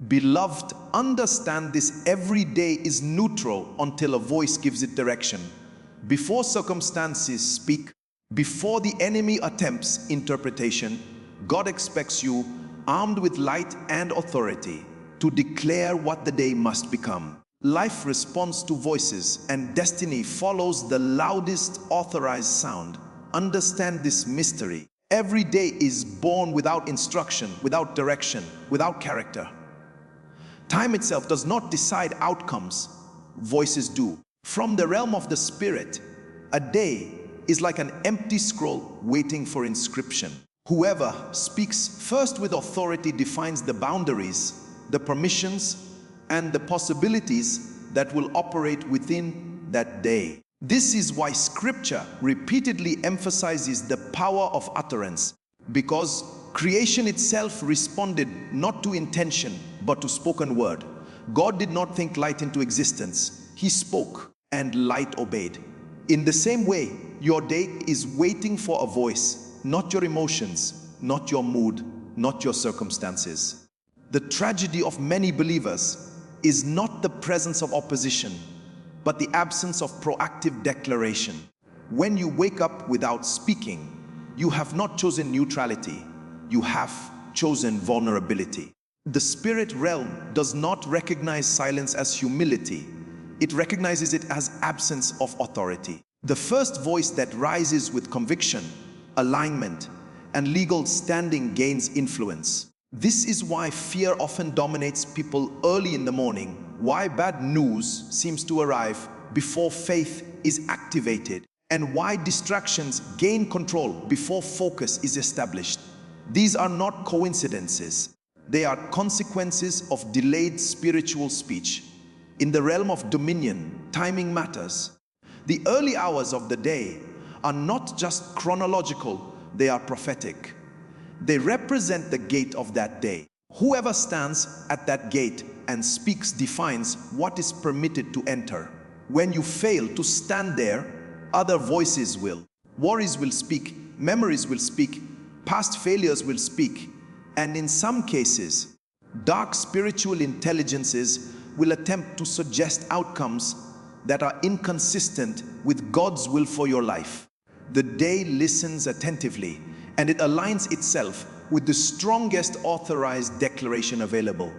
Beloved, understand this: every day is neutral until a voice gives it direction. Before circumstances speak, before the enemy attempts interpretation, God expects you, armed with light and authority, to declare what the day must become. Life responds to voices, and destiny follows the loudest authorized sound. Understand this mystery. Every day is born without instruction, without direction, without character. Time itself does not decide outcomes, voices do. From the realm of the spirit, a day is like an empty scroll waiting for inscription. Whoever speaks first with authority defines the boundaries, the permissions, and the possibilities that will operate within that day. This is why Scripture repeatedly emphasizes the power of utterance, because creation itself responded not to intention but to spoken word. God did not think light into existence. He spoke and light obeyed. In the same way, your day is waiting for a voice, not your emotions, not your mood, not your circumstances. The tragedy of many believers is not the presence of opposition, but the absence of proactive declaration. When you wake up without speaking, you have not chosen neutrality, you have chosen vulnerability. The spirit realm does not recognize silence as humility. It recognizes it as absence of authority. The first voice that rises with conviction, alignment, and legal standing gains influence. This is why fear often dominates people early in the morning, why bad news seems to arrive before faith is activated, and why distractions gain control before focus is established. These are not coincidences. They are consequences of delayed spiritual speech. In the realm of dominion, timing matters. The early hours of the day are not just chronological, they are prophetic. They represent the gate of that day. Whoever stands at that gate and speaks defines what is permitted to enter. When you fail to stand there, other voices will. Worries will speak, memories will speak, past failures will speak, and in some cases, dark spiritual intelligences will attempt to suggest outcomes that are inconsistent with God's will for your life. The day listens attentively, and it aligns itself with the strongest authorized declaration available.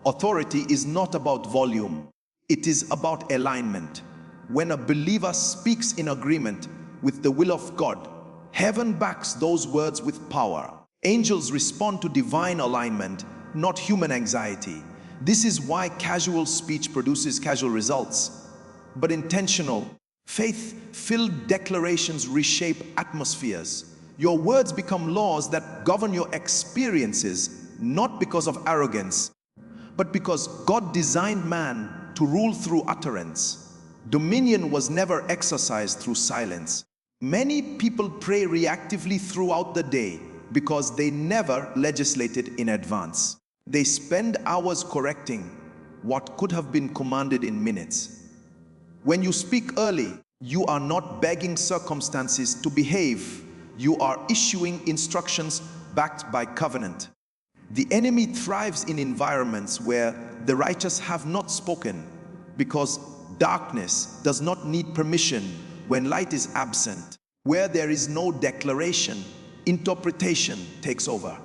Authority is not about volume, it is about alignment. When a believer speaks in agreement with the will of God, heaven backs those words with power. Angels respond to divine alignment, not human anxiety. This is why casual speech produces casual results, but intentional, faith-filled declarations reshape atmospheres. Your words become laws that govern your experiences, not because of arrogance, but because God designed man to rule through utterance. Dominion was never exercised through silence. Many people pray reactively throughout the day because they never legislated in advance. They spend hours correcting what could have been commanded in minutes. When you speak early, you are not begging circumstances to behave. You are issuing instructions backed by covenant. The enemy thrives in environments where the righteous have not spoken, because darkness does not need permission when light is absent. Where there is no declaration, interpretation takes over.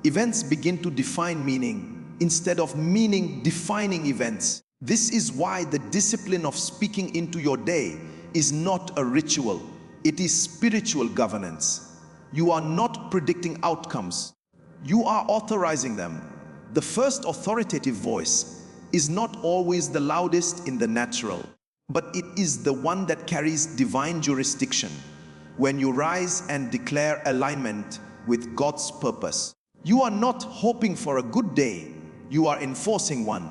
Events begin to define meaning instead of meaning defining events. This is why the discipline of speaking into your day is not a ritual. It is spiritual governance. You are not predicting outcomes. You are authorizing them. The first authoritative voice is not always the loudest in the natural, but it is the one that carries divine jurisdiction. When you rise and declare alignment with God's purpose, you are not hoping for a good day, you are enforcing one.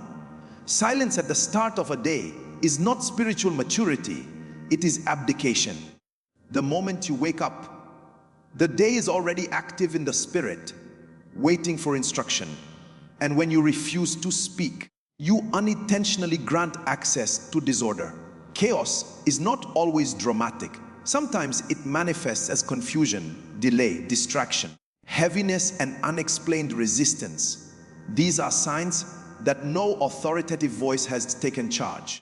Silence at the start of a day is not spiritual maturity, it is abdication. The moment you wake up, the day is already active in the spirit, waiting for instruction. And when you refuse to speak, you unintentionally grant access to disorder. Chaos is not always dramatic. Sometimes it manifests as confusion, delay, distraction, heaviness, and unexplained resistance. These are signs that no authoritative voice has taken charge.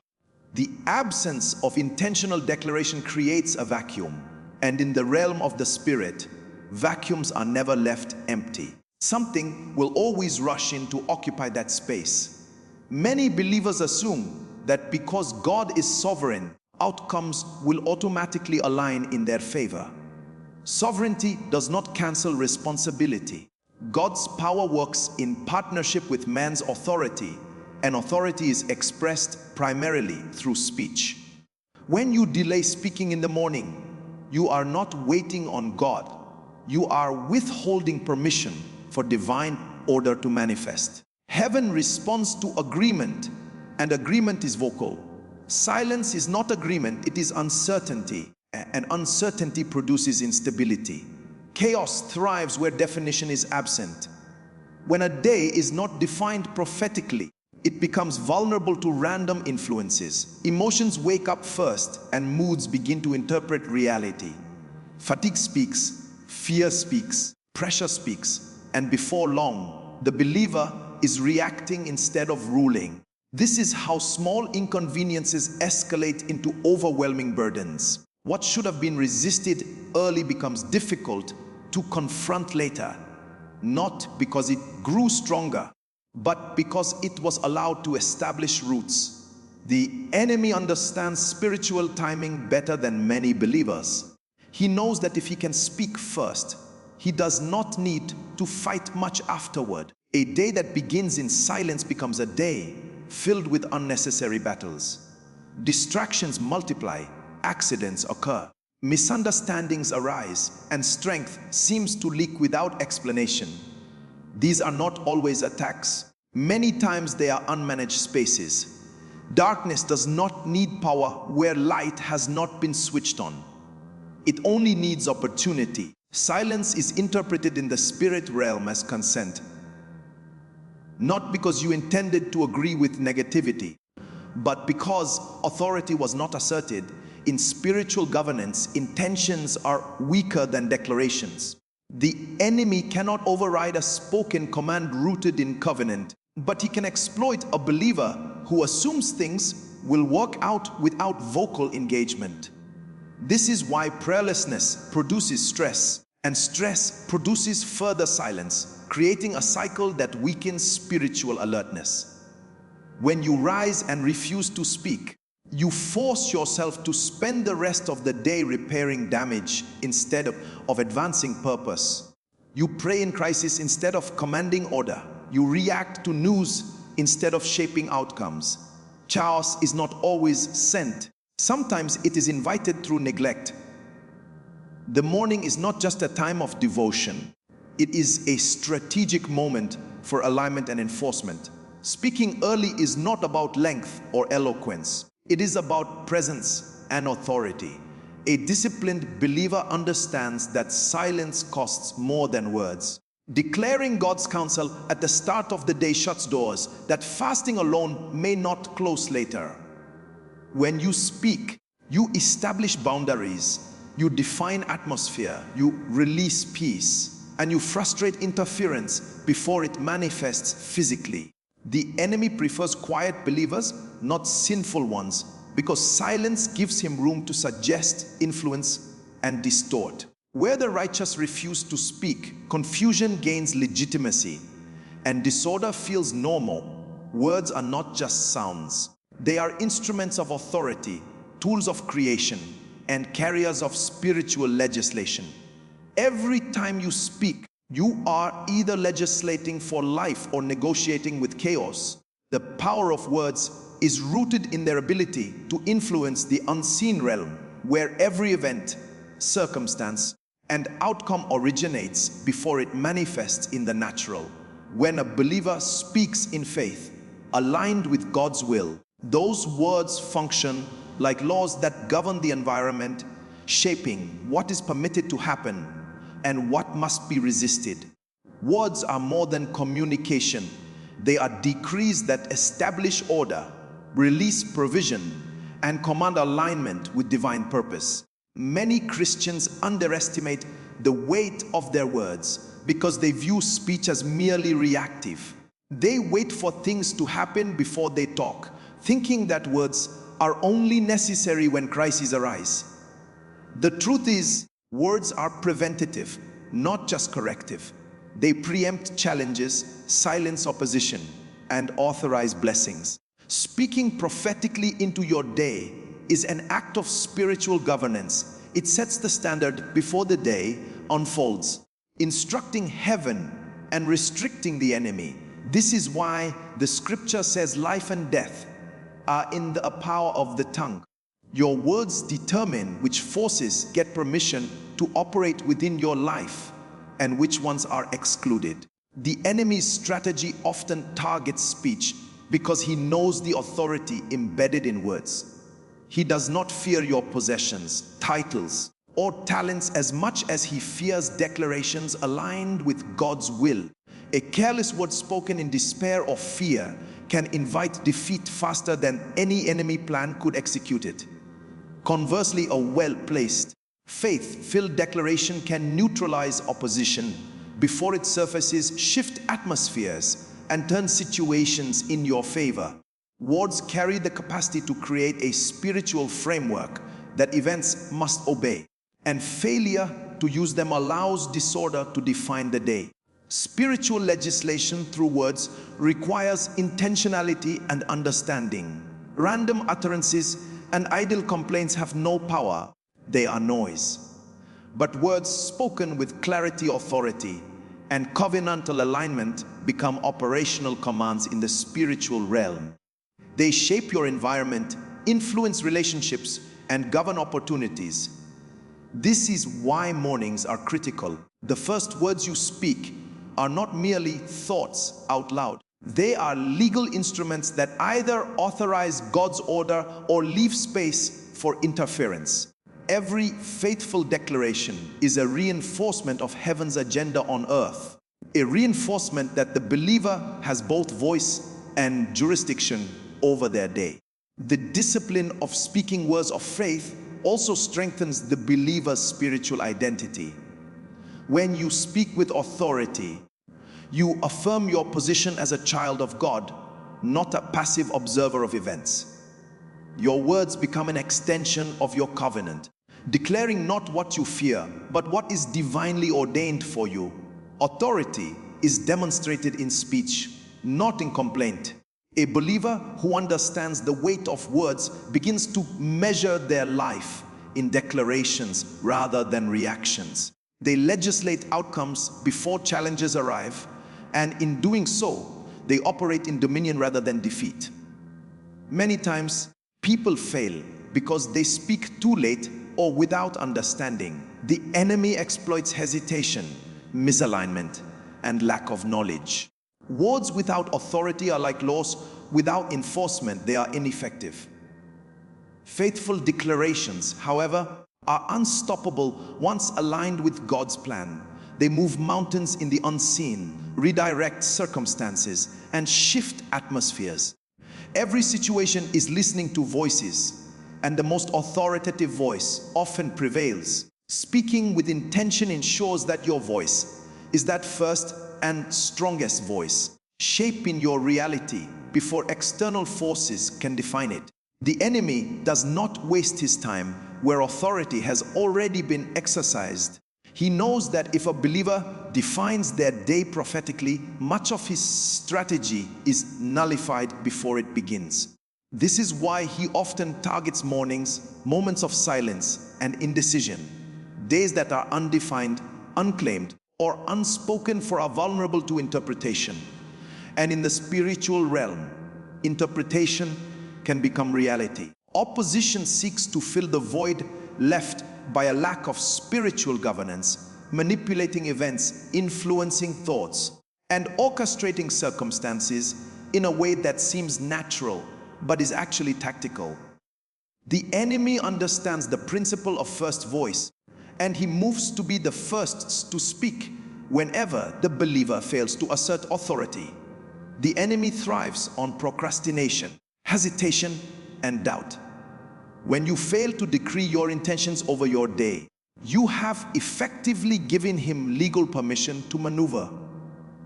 The absence of intentional declaration creates a vacuum, and in the realm of the Spirit, vacuums are never left empty. Something will always rush in to occupy that space. Many believers assume that because God is sovereign, outcomes will automatically align in their favor. Sovereignty does not cancel responsibility. God's power works in partnership with man's authority, and authority is expressed primarily through speech. When you delay speaking in the morning, you are not waiting on God. You are withholding permission for divine order to manifest. Heaven responds to agreement, and agreement is vocal. Silence is not agreement, it is uncertainty, and uncertainty produces instability. Chaos thrives where definition is absent. When a day is not defined prophetically, it becomes vulnerable to random influences. Emotions wake up first, and moods begin to interpret reality. Fatigue speaks, fear speaks, pressure speaks, and before long, the believer is reacting instead of ruling. This is how small inconveniences escalate into overwhelming burdens. What should have been resisted early becomes difficult to confront later, not because it grew stronger, but because it was allowed to establish roots. The enemy understands spiritual timing better than many believers. He knows that if he can speak first, he does not need to fight much afterward. A day that begins in silence becomes a day filled with unnecessary battles. Distractions multiply, accidents occur, misunderstandings arise, and strength seems to leak without explanation. These are not always attacks. Many times they are unmanaged spaces. Darkness does not need power where light has not been switched on. It only needs opportunity. Silence is interpreted in the spirit realm as consent. Not because you intended to agree with negativity, but because authority was not asserted. In spiritual governance, intentions are weaker than declarations. The enemy cannot override a spoken command rooted in covenant, but he can exploit a believer who assumes things will work out without vocal engagement. This is why prayerlessness produces stress, and stress produces further silence, creating a cycle that weakens spiritual alertness. When you rise and refuse to speak, you force yourself to spend the rest of the day repairing damage instead of advancing purpose. You pray in crisis instead of commanding order. You react to news instead of shaping outcomes. Chaos is not always sent. Sometimes it is invited through neglect. The morning is not just a time of devotion. It is a strategic moment for alignment and enforcement. Speaking early is not about length or eloquence. It is about presence and authority. A disciplined believer understands that silence costs more than words. Declaring God's counsel at the start of the day shuts doors that fasting alone may not close later. When you speak, you establish boundaries, you define atmosphere, you release peace, and you frustrate interference before it manifests physically. The enemy prefers quiet believers, not sinful ones, because silence gives him room to suggest, influence, and distort. Where the righteous refuse to speak, confusion gains legitimacy, and disorder feels normal. Words are not just sounds. They are instruments of authority, tools of creation, and carriers of spiritual legislation. Every time you speak, you are either legislating for life or negotiating with chaos. The power of words is rooted in their ability to influence the unseen realm, where every event, circumstance, and outcome originates before it manifests in the natural. When a believer speaks in faith, aligned with God's will, those words function like laws that govern the environment, shaping what is permitted to happen and what must be resisted. Words are more than communication. They are decrees that establish order, release provision, and command alignment with divine purpose. Many Christians underestimate the weight of their words because they view speech as merely reactive. They wait for things to happen before they talk, thinking that words are only necessary when crises arise. The truth is, words are preventative, not just corrective. They preempt challenges, silence opposition, and authorize blessings. Speaking prophetically into your day is an act of spiritual governance. It sets the standard before the day unfolds, instructing heaven and restricting the enemy. This is why the scripture says life and death are in the power of the tongue. Your words determine which forces get permission to operate within your life and which ones are excluded. The enemy's strategy often targets speech because he knows the authority embedded in words. He does not fear your possessions, titles, or talents as much as he fears declarations aligned with God's will. A careless word spoken in despair or fear can invite defeat faster than any enemy plan could execute it. Conversely, a well-placed, faith-filled declaration can neutralize opposition before it surfaces, shift atmospheres, and turn situations in your favor. Words carry the capacity to create a spiritual framework that events must obey, and failure to use them allows disorder to define the day. Spiritual legislation through words requires intentionality and understanding. Random utterances and idle complaints have no power, they are noise. But words spoken with clarity, authority, and covenantal alignment become operational commands in the spiritual realm. They shape your environment, influence relationships, and govern opportunities. This is why mornings are critical. The first words you speak are not merely thoughts out loud. They are legal instruments that either authorize God's order or leave space for interference. Every faithful declaration is a reinforcement of heaven's agenda on earth, a reinforcement that the believer has both voice and jurisdiction over their day. The discipline of speaking words of faith also strengthens the believer's spiritual identity. When you speak with authority, you affirm your position as a child of God, not a passive observer of events. Your words become an extension of your covenant, declaring not what you fear, but what is divinely ordained for you. Authority is demonstrated in speech, not in complaint. A believer who understands the weight of words begins to measure their life in declarations rather than reactions. They legislate outcomes before challenges arrive, and in doing so, they operate in dominion rather than defeat. Many times, people fail because they speak too late or without understanding. The enemy exploits hesitation, misalignment, and lack of knowledge. Words without authority are like laws without enforcement. They are ineffective. Faithful declarations, however, are unstoppable once aligned with God's plan. They move mountains in the unseen, redirect circumstances, and shift atmospheres. Every situation is listening to voices, and the most authoritative voice often prevails. Speaking with intention ensures that your voice is that first and strongest voice, shaping your reality before external forces can define it. The enemy does not waste his time where authority has already been exercised. He knows that if a believer defines their day prophetically, much of his strategy is nullified before it begins. This is why he often targets mornings, moments of silence and indecision, days that are undefined, unclaimed, or unspoken for are vulnerable to interpretation. And in the spiritual realm, interpretation can become reality. Opposition seeks to fill the void left by a lack of spiritual governance, manipulating events, influencing thoughts, and orchestrating circumstances in a way that seems natural but is actually tactical. The enemy understands the principle of first voice, and he moves to be the first to speak whenever the believer fails to assert authority. The enemy thrives on procrastination, hesitation, and doubt. When you fail to decree your intentions over your day, you have effectively given him legal permission to maneuver.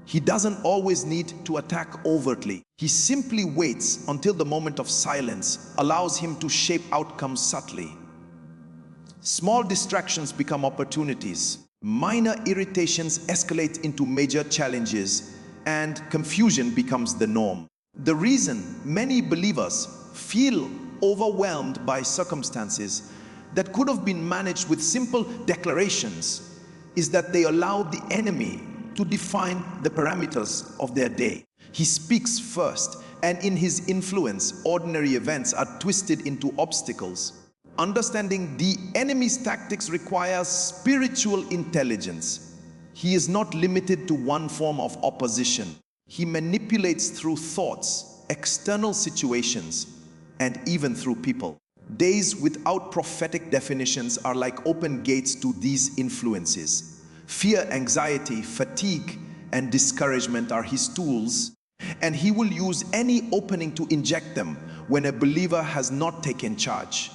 He doesn't always need to attack overtly. He simply waits until the moment of silence allows him to shape outcomes subtly. Small distractions become opportunities. Minor irritations escalate into major challenges, and confusion becomes the norm. The reason many believers feel overwhelmed by circumstances that could have been managed with simple declarations is that they allow the enemy to define the parameters of their day. He speaks first, and in his influence, ordinary events are twisted into obstacles. Understanding the enemy's tactics requires spiritual intelligence. He is not limited to one form of opposition. He manipulates through thoughts, external situations, and even through people. Days without prophetic definitions are like open gates to these influences. Fear, anxiety, fatigue, and discouragement are his tools, and he will use any opening to inject them when a believer has not taken charge.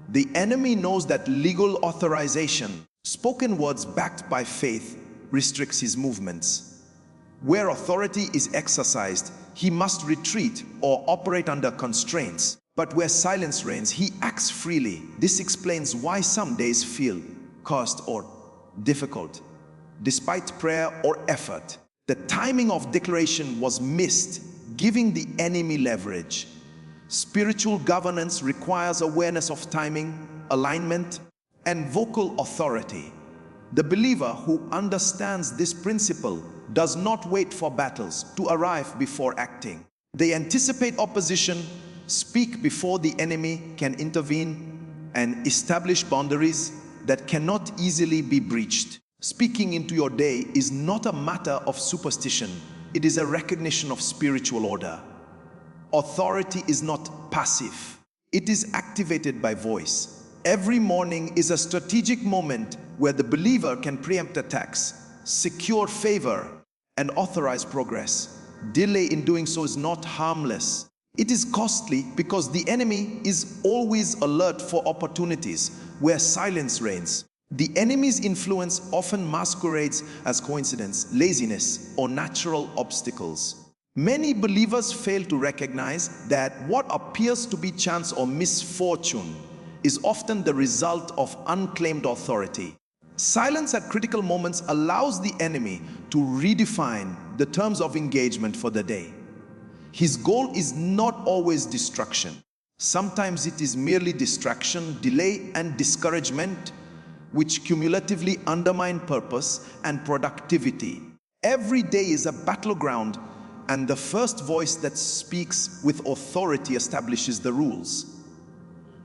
The enemy knows that legal authorization, spoken words backed by faith, restricts his movements. Where authority is exercised, he must retreat or operate under constraints. But where silence reigns, he acts freely. This explains why some days feel cursed or difficult. Despite prayer or effort, the timing of declaration was missed, giving the enemy leverage. Spiritual governance requires awareness of timing, alignment, and vocal authority. The believer who understands this principle does not wait for battles to arrive before acting. They anticipate opposition, speak before the enemy can intervene, and establish boundaries that cannot easily be breached. Speaking into your day is not a matter of superstition. It is a recognition of spiritual order. Authority is not passive. It is activated by voice. Every morning is a strategic moment where the believer can preempt attacks, secure favor, and authorize progress. Delay in doing so is not harmless. It is costly because the enemy is always alert for opportunities where silence reigns. The enemy's influence often masquerades as coincidence, laziness, or natural obstacles. Many believers fail to recognize that what appears to be chance or misfortune is often the result of unclaimed authority. Silence at critical moments allows the enemy to redefine the terms of engagement for the day. His goal is not always destruction. Sometimes it is merely distraction, delay, and discouragement, which cumulatively undermine purpose and productivity. Every day is a battleground, and the first voice that speaks with authority establishes the rules.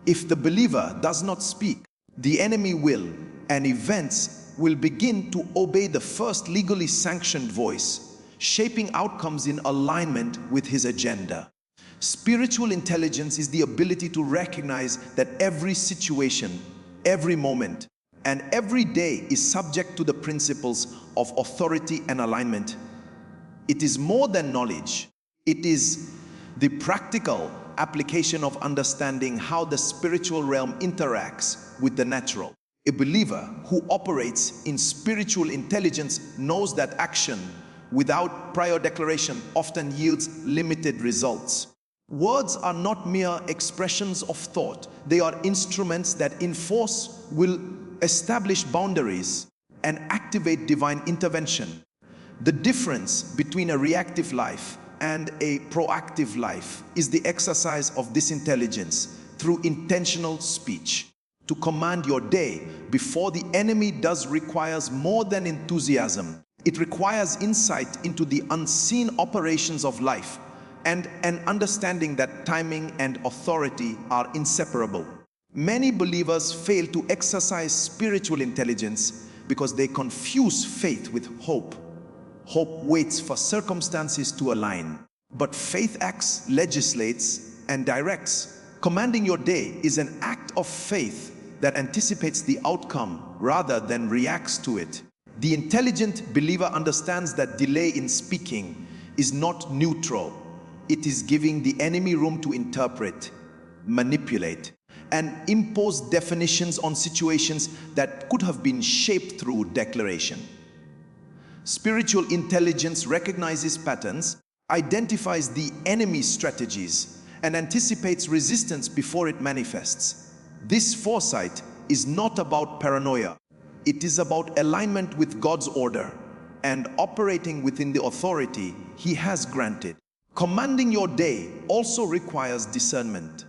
If the believer does not speak, the enemy will, and events will begin to obey the first legally sanctioned voice, shaping outcomes in alignment with his agenda. Spiritual intelligence is the ability to recognize that every situation, every moment, and every day is subject to the principles of authority and alignment. It is more than knowledge. It is the practical application of understanding how the spiritual realm interacts with the natural. A believer who operates in spiritual intelligence knows that action without prior declaration often yields limited results. Words are not mere expressions of thought. They are instruments that enforce, will establish boundaries, and activate divine intervention. The difference between a reactive life and a proactive life is the exercise of this intelligence through intentional speech. To command your day before the enemy does requires more than enthusiasm. It requires insight into the unseen operations of life and an understanding that timing and authority are inseparable. Many believers fail to exercise spiritual intelligence because they confuse faith with hope. Hope waits for circumstances to align, but faith acts, legislates, and directs. Commanding your day is an act of faith that anticipates the outcome rather than reacts to it. The intelligent believer understands that delay in speaking is not neutral. It is giving the enemy room to interpret, manipulate, and impose definitions on situations that could have been shaped through declaration. Spiritual intelligence recognizes patterns, identifies the enemy's strategies, and anticipates resistance before it manifests. This foresight is not about paranoia. It is about alignment with God's order and operating within the authority He has granted. Commanding your day also requires discernment.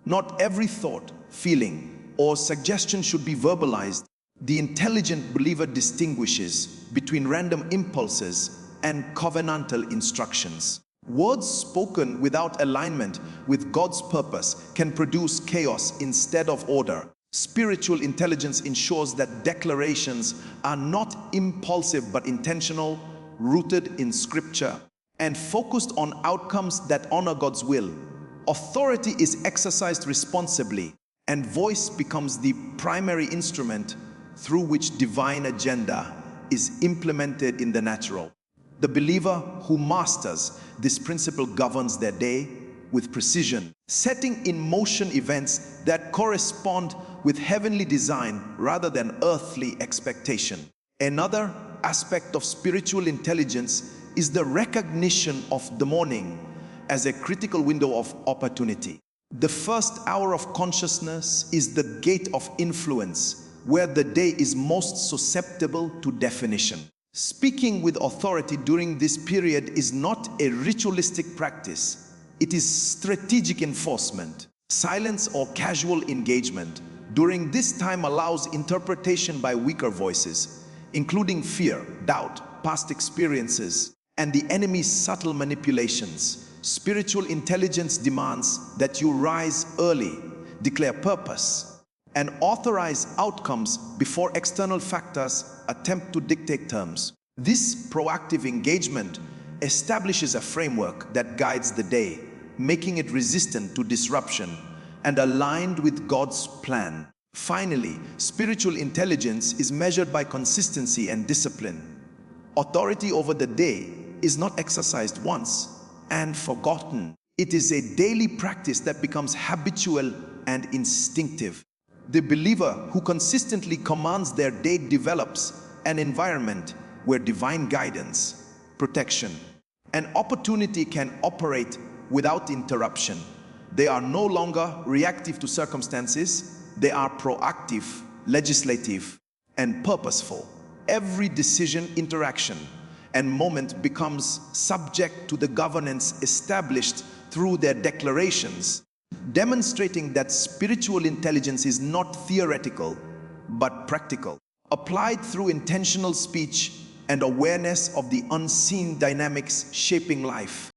Not every thought, feeling, or suggestion should be verbalized. The intelligent believer distinguishes between random impulses and covenantal instructions. Words spoken without alignment with God's purpose can produce chaos instead of order. Spiritual intelligence ensures that declarations are not impulsive but intentional, rooted in Scripture, and focused on outcomes that honor God's will. Authority is exercised responsibly, and voice becomes the primary instrument through which divine agenda is implemented in the natural. The believer who masters this principle governs their day with precision, setting in motion events that correspond with heavenly design rather than earthly expectation. Another aspect of spiritual intelligence is the recognition of the morning as a critical window of opportunity. The first hour of consciousness is the gate of influence, where the day is most susceptible to definition. Speaking with authority during this period is not a ritualistic practice. It is strategic enforcement. Silence or casual engagement during this time allows interpretation by weaker voices, including fear, doubt, past experiences, and the enemy's subtle manipulations. Spiritual intelligence demands that you rise early, declare purpose, and authorize outcomes before external factors attempt to dictate terms. This proactive engagement establishes a framework that guides the day, making it resistant to disruption and aligned with God's plan. Finally, spiritual intelligence is measured by consistency and discipline. Authority over the day is not exercised once and forgotten. It is a daily practice that becomes habitual and instinctive. The believer who consistently commands their day develops an environment where divine guidance, protection, and opportunity can operate without interruption. They are no longer reactive to circumstances. They are proactive, legislative, and purposeful. Every decision, interaction, and moment becomes subject to the governance established through their declarations, demonstrating that spiritual intelligence is not theoretical, but practical, applied through intentional speech and awareness of the unseen dynamics shaping life.